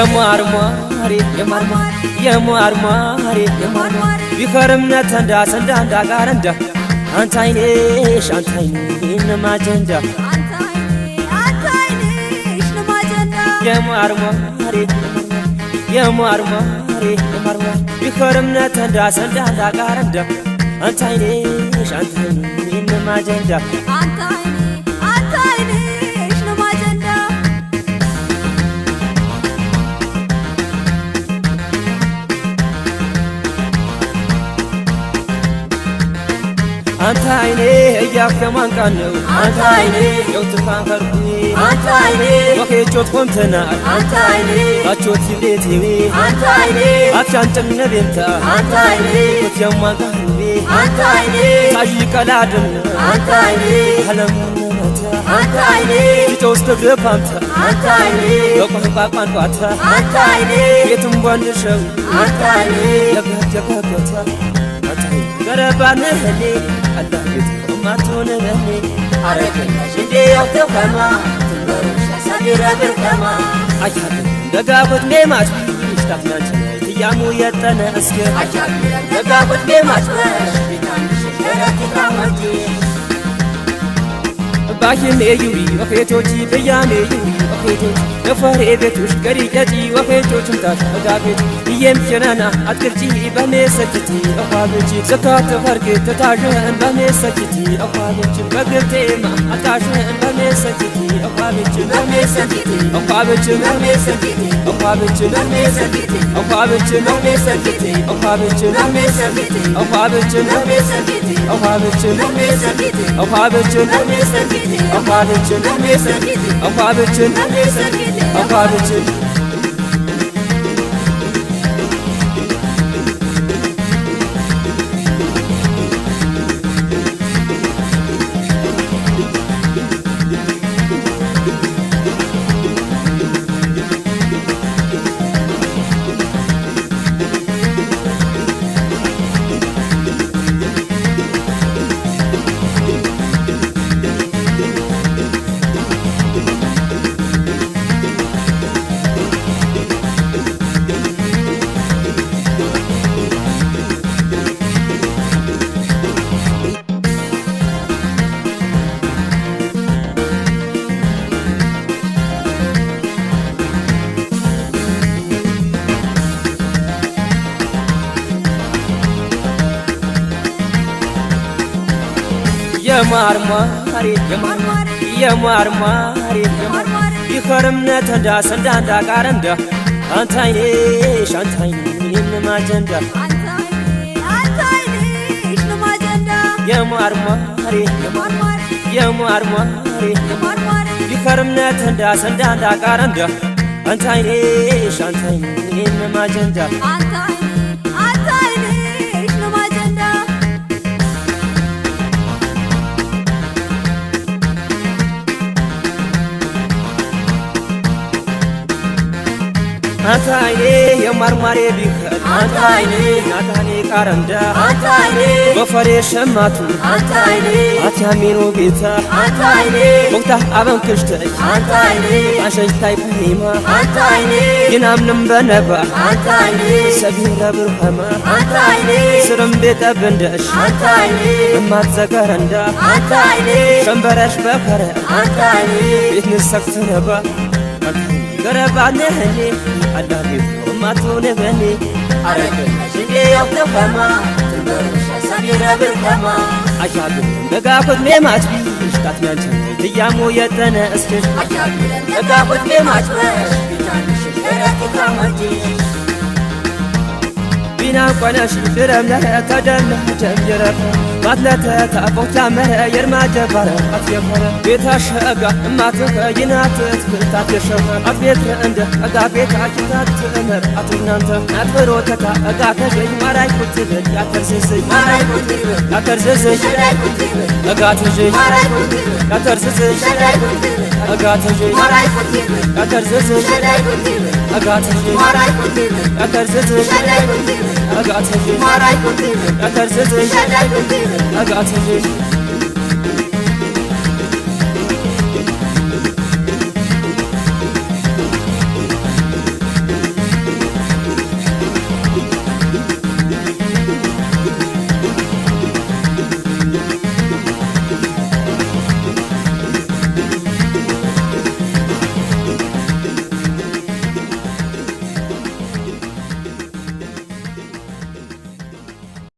የማርማሪ ቢከርምነ ተንዳ ሰንዳ ጋረንዳ አንተ አይኔሽ ነማጀንዳ የማርማሪ ቢከርምነ ተንዳ ሰንዳ ጋረንዳ አንተ አይኔሽ ነማጀንዳ አንተ አይኔ እያከማን ቃነው አንተ አይኔ የውትፋን ከርኩ አንተ አይኔ ወኬቾት ቆምተና አንተ አይኔ አቾት ሲቤቴዊ አንተ አይኔ አቻንጨም ነቤንታ አንተ አይኔ ወትያማን ቃነው አንተ አይኔ ታጂ ቀላድም አንተ አይኔ አለምነታ አንተ አይኔ ጆስተ ግፋንታ አንተ አይኔ በቋንቋ ቋንቋታ አንተ አይኔ የትም ወንድሸው አንተ አይኔ ለበጀበታ ገረባነ ህኔ አላህ የትማቱነ ህኔ አረከናሽ እንዴ ያውተፈማ ትበሩሽ ሳዲራ በርተማ አጃብ ደጋቦት ሜማች ስታፍናንች ትያሙ የጠነ እስከ አጃብ ደጋቦት ሜማች ቢታንሽ ገረቲካማጂ ባሽን ኤዩሪ ወፌቶች በያሜ ዩሪ ወፌቶች ነፈሬ ቤቶች ገሪጨቲ ወፌቶችም ታሽጋቤት የምቸናና አትርጂ በመሰክቲ አፋብጂ ዘካተ ፈርክ ተታጀን በመሰክቲ አፋብጂ በግርቴማ አታሽን በመሰክቲ አፋብጂ በመሰክቲ አፋብጂ በመሰክቲ አፋብጂ በመሰክቲ አፋብጂ በመሰክቲ አፋብጂ በመሰክቲ አፋብጂ በመሰክቲ አፋብጂ በመሰክቲ አፋብጂ በመሰክቲ አፋብጂ በመሰክቲ አፋብጂ በመሰክቲ አፋብጂ የማርማሪ ይከርምነ ተንዳ ሰንዳ ጋረንዳ አንተ አይኔሽ ነማጀንዳ የማርማሪ ይከርምነ ተንዳ ሰንዳ ጋረንዳ አንተ አይኔሽ ነማጀንዳ አንተ አይኔ የማርማሬ ቢከል አንተ አይኔ ናታኔ ቃረንዳ አንተ አይኔ በፈሬ ሸማቱ አንተ አይኔ አትያሚኖ ቤታ አንተ አይኔ ወቅታ አበንክሽተሽ አንተ አይኔ አሸጅታይ ፈሂማ አንተ አይኔ ይናምንም በነባ አንተ አይኔ ሰቢረ ብርሃማ አንተ አይኔ ስርም ቤተ ብንደሽ አንተ አይኔ እማትዘገረንዳ አንተ አይኔ ሸንበረሽ በከረ አንተ አይኔ ቤት ንሰክት ነባ ገረባነ ህኔ አላህ የትማቱነ ህኔ አረከናሽ እንዴ ያውተፈማ ትበሩሽ ሳዲራ በርተማ አጃብ ደጋፎት ሜማች ስታፍናንች ትያሙ የጠነ እስከ አጃብ ደጋፎት ሜማች ቢታንሽ ገረቲካማጂ ቢና ቆነሽ ድረምነ ተደለ ጀምጀረፈ ባትለተ ታቦታ መረ የርማጀባረ አትየፈረ ቤታሸጋ እማትከ ይናትት ታተሸፈ አቤት እንደ አጋ ቤታችታት እመር አትናንተ አጥሮ ተታ አጋ ተገኝ ማራይ ኩትበ ያተርሰሰይ ማራይ ኩትበ ያተርሰሰይ ሸራይ ኩትበ አጋ ተጀይ ማራይ ኩትበ ያተርሰሰይ ሸራይ ኩትበ አጋ ተጀይ ማራይ ኩትበ ያተርሰሰይ ሸራይ ኩትበ አጋ ተጀይ ማራይ ኩትበ ያተርሰሰይ ሸራይ ኩትበ አጋ ተጀይ ማራይ ኩትበ ያተርሰሰይ ሸራይ ኩትበ I got to